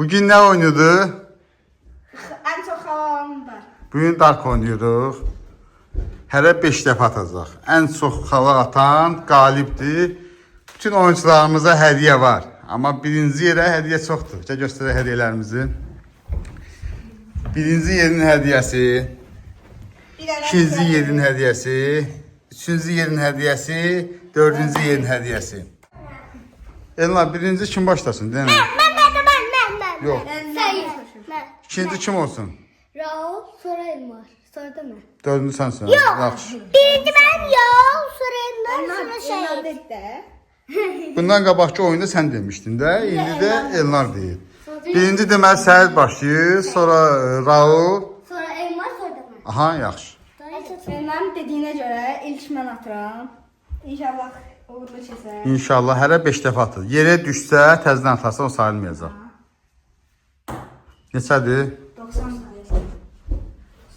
Bugün ne oynuyordu? En çok havam var. Bugün dark oynuyorduk. Hələ 5 dəfə atacaq. Ən çox xala atan qalibdir. Bütün oyuncularımıza hədiyyə var. Amma birinci yerə hədiyyə çoxdur. Gəl göstərək hədiyyələrimizi. Birinci yerin hədiyyəsi, ikinci yerin hədiyyəsi, üçüncü yerin hədiyyəsi, dördüncü yerin hədiyyəsi. Elnar, birinci kim başlasın? Deyən. Ben. Yox. Ben. İkinci kim olsun? Raul, sonra Elmar. Sonra da ben. Dördüncü sensin. Yok. Yaxşı. Birinci ben Raul, sonra Elmar, sonra şey. Dedi. Bundan qabaqki oyunda sən demişdin də, indi də Elnar deyir. Birinci deməli Səhət başlayır, sonra Raul. Sonra Elmar, sonra da ben. Aha, yaxşı. Benim dediğine göre ilk ben atıram. İnşallah uğurlu çizer. İnşallah hərə 5 dəfə atır. Yerə düşsə, təzədən atarsa o sayılmayacaq. Neçədir? 90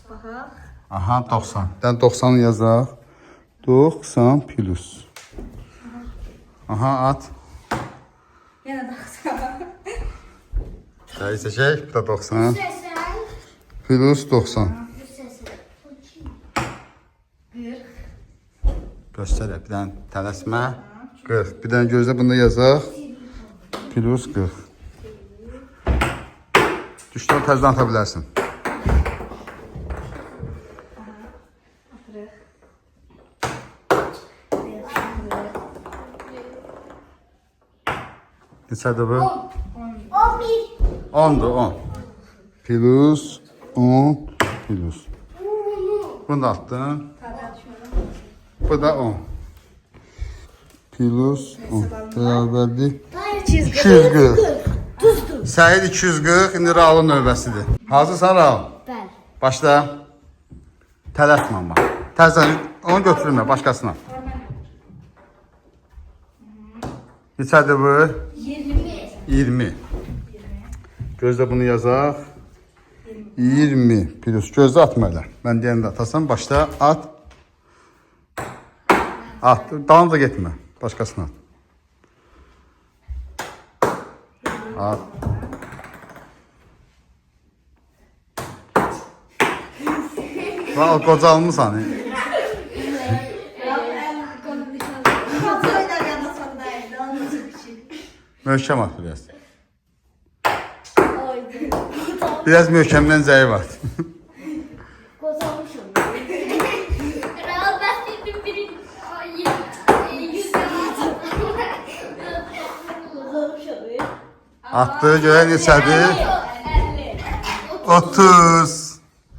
Baxaq. Aha, 90. Dən 90'ı yazaq. 90 plus. Aha, at. Yine 90. Sayı seçək. Bu da 90. Sen. Plus 90. Göstər, bir dənə tələsmə. 40. Bir dənə gözlə, bunda yazaq. Plus 40. Düşdən təzədən ata bilərsin. Neçədir bu? 11. 10'dur, 10. Plus 10 plus. Bunu da attın. Bu da 10. Plus 10. Bərabərdir. 240. Səhid 240, indi Raulun növbəsidir. Hazırsan Raul? Ben. Başla. Tələsmə amma. Təzən onu götürmə, başqasına. Neçədir bu? 20. Gözlə bunu yazaq. 20 plus. Gözlə atma elə. Mən deyəndə atasan, başla at. At. Dalınca getmə. Başqasına at. At. Ral qocalmısan. Möhkəm at biraz. Biraz möhkəmdən zəif at. Kozalmışım. Raul ben sildim birini. Atdığı görə neçədir? 30.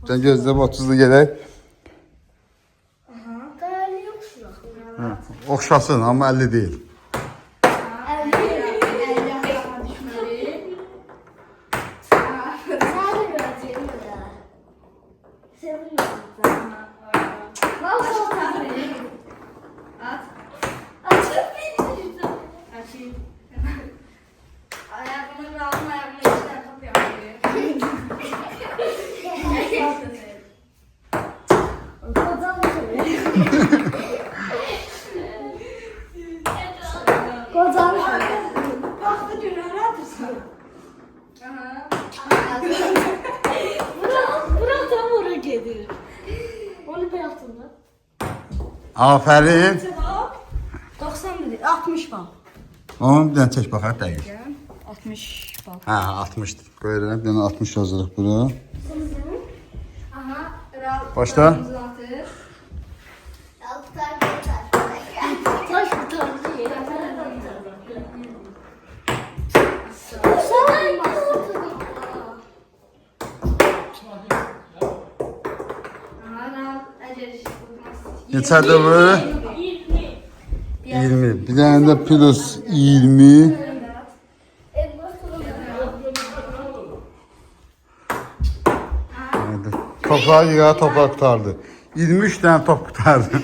Sən gözlə 30'lu gələk. Kararlı yok şurada. Oxşasın, amma 50 deyil. Ayağımın Raul'un ayağımın içinden kapıyor. Baktı günahı atırsın. Bırak tam oraya gelir. Onu ben yaptım lan. Afərin. 90 dedi. 60 bal. Onu bir dənə çək baxaq dəqiq. 60 bal. Hə, 60. Qoyuram, bir dənə 60 yazırıq bura. Aha. Raul. Başla. Raul'umuzu atır. Taş bir tane. Aha Raul. Ecel iş bulmaz. Neçədir bu? 20. Bir dənə də plus 20. Toplar yığa, toplar qutardı. 23 dənə top qutardı.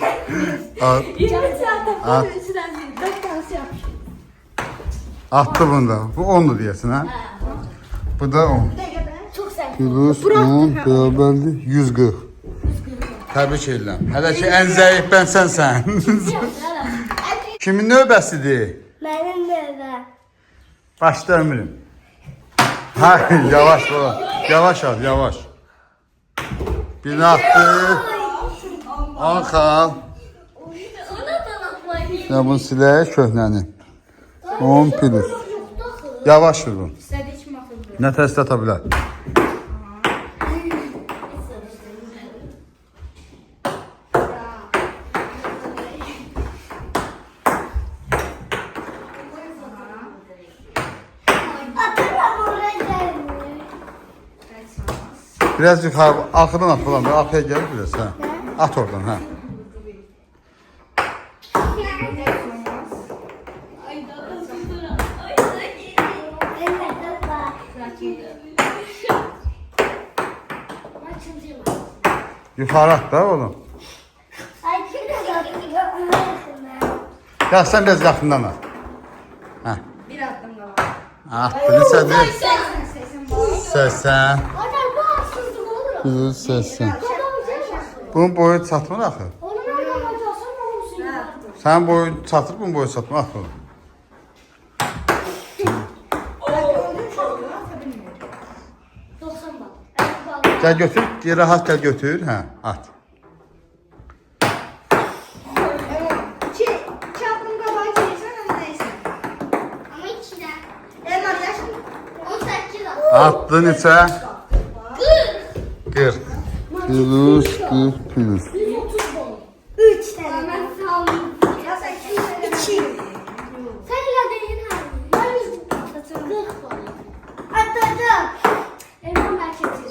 At. Attı bunda. Bu 10'du deyəsin, hə? Bu da 10. Çok sert. Plus 10 bərabərdir 140. Təbrik edirəm. Hələ ki ən zəif mən sənsən. Kimin növbəsidir? Benim de ben. Başla ömrüm. Ha, yavaş oğlum. Yavaş al, yavaş. Birini attı. 10 xal. Ya bunu silək köhnəni. 10 plus. Yavaş vurun. İstədik kimi atıldı. Nə təsdiq ata bilər? Biraz yuxarı, arxadan at falan. Arxaya gəlir biraz, hə. At oradan, hə. Yuxarı at da oğlum. Ya sen biraz yaxından at. Hə. Bir addım daha. Attı, neçədir? 80. 80. 180. Bunun boyu çatmır axı. Onu nereden atarsam onu silahım. Sənin boyun çatır, bunun boyu çatmır. At oğlum. Öldüğüm şey oluyor, ata bilmiyorum. 90 bak. Gəl götür, rahat gəl götür. Hə, at. Evet. İki adım qabağa gelirsən, ama neyse. Ama içine. Elmar yaşın 18 al. Attı neçə? 40. Plus, 40 plus. 130 bol. 3 tane. Ben sağlayayım. Ya sen kim? 2. Sen ile değil ha. Ben 140 bol. Atladım. Elman merkezi.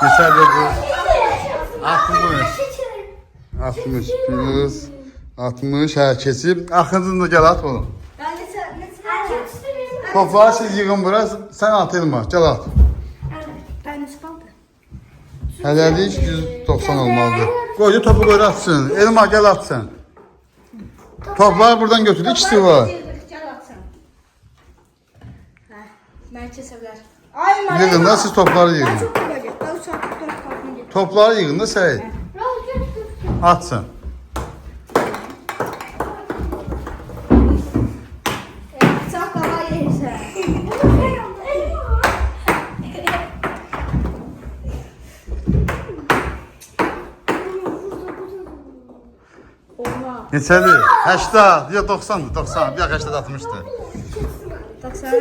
Neçədir bu? 60. 60 plus 60 hə keçib. Axırıncını da gəl at oğlum. Ben ne Topları siz yığın bura, sən at Elmar, gəl at. Ben ne kaldı? Hələlik 190 olmalıdır. Qoydu topu qoyur atsın. Elmar gəl atsın. Topları buradan götür, ikisi var. Gel atsın. Merkez evler. Ay Maria. Yığın da siz topları Ben yığın. çok olacak. Ben uçak tutup kalkın getir. Topları yığın da Səyid. Atsın. Çok kolay gelirse. Neçədir? 80, ya 90'dır, 90. Bir 80 atmışdı.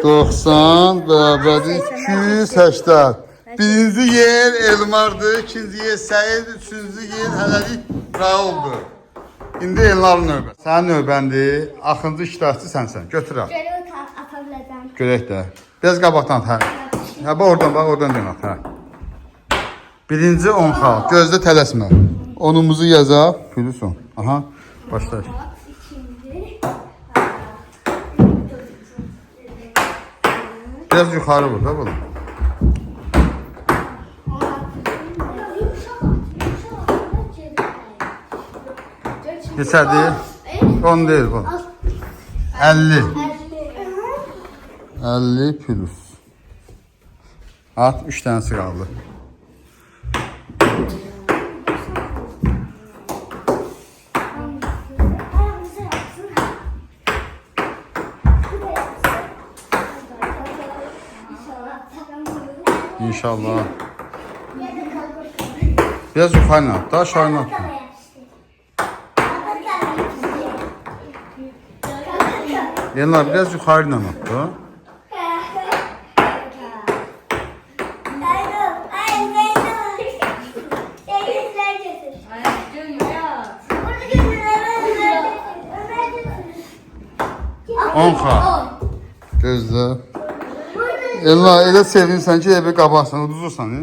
90 bərabərdir 280. Birinci yer Elmar'dır, ikinci yer Səyid, üçüncü yer hələlik Raul'dur. İndi Elmar'ın növbə. Sənin növbəndir, axıncı iştirakçı sənsən. Götür al. Görevi atabileceğim. Görək də. Biraz qabaqdan at, hə. Hə, bax oradan dön at, hə. Birinci 10 xal, gözdə tələsmə. Onumuzu yazaq, plus 10. Aha, başlayır. İkinci. Biraz yuxarı vur da bunu. Neçədir? 10 deyil bu. 50. 50 plus. At 3 dənəsi qaldı. İnşallah. Biraz yuxarı at, da aşağı at. Elmar biraz yuxarı at da. On xal. Gözlə. Elmar elə sevinsən ki, evə qabaqsan, uduzursan.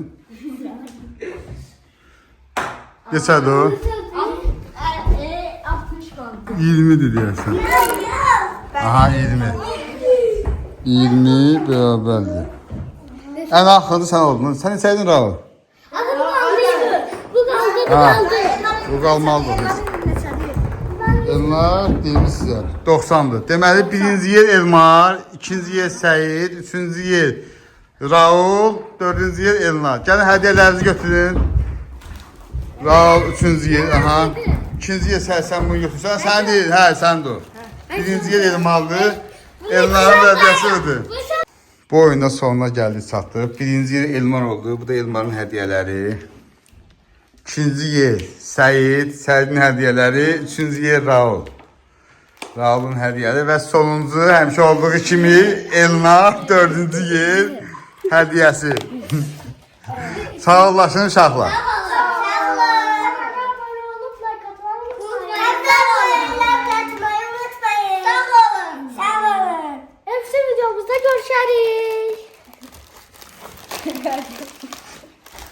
Neçədir o? 60 kaldı. 20'dir deyərsən. Aha 20. 20 bərabərdir. Ən axırda sən oldun. Sən neçəydin Raul? Ama bu kaldı. Bu kaldı. Bu Ha. kaldı. Bu qalmalıdır. Elmar deyim sizə 90'dır. Deməli birinci yer Elmar, ikinci yer Səyid, üçüncü yer Raul, dördüncü yer Elmar. Gəlin hədiyyələrinizi götürün. Raul üçüncü yer, aha. İkinci yer Səyid, bunu götürsən. Sən deyil, hə, sən dur. Birinci yer Elmardır. Elmarın hədiyyəsi ödür. Bu oyunda sonuna gəldik, çatdıq. Birinci yer Elmar oldu. Bu da Elmarın hədiyyələri. İkinci yer Səyid. Səyidin hədiyyələri. Üçüncü yer Raul. Raul'un hədiyyələri. Və sonuncu həmişə olduğu kimi Elnar. Dördüncü yer hədiyyəsi. Sağ olasın uşaqlar.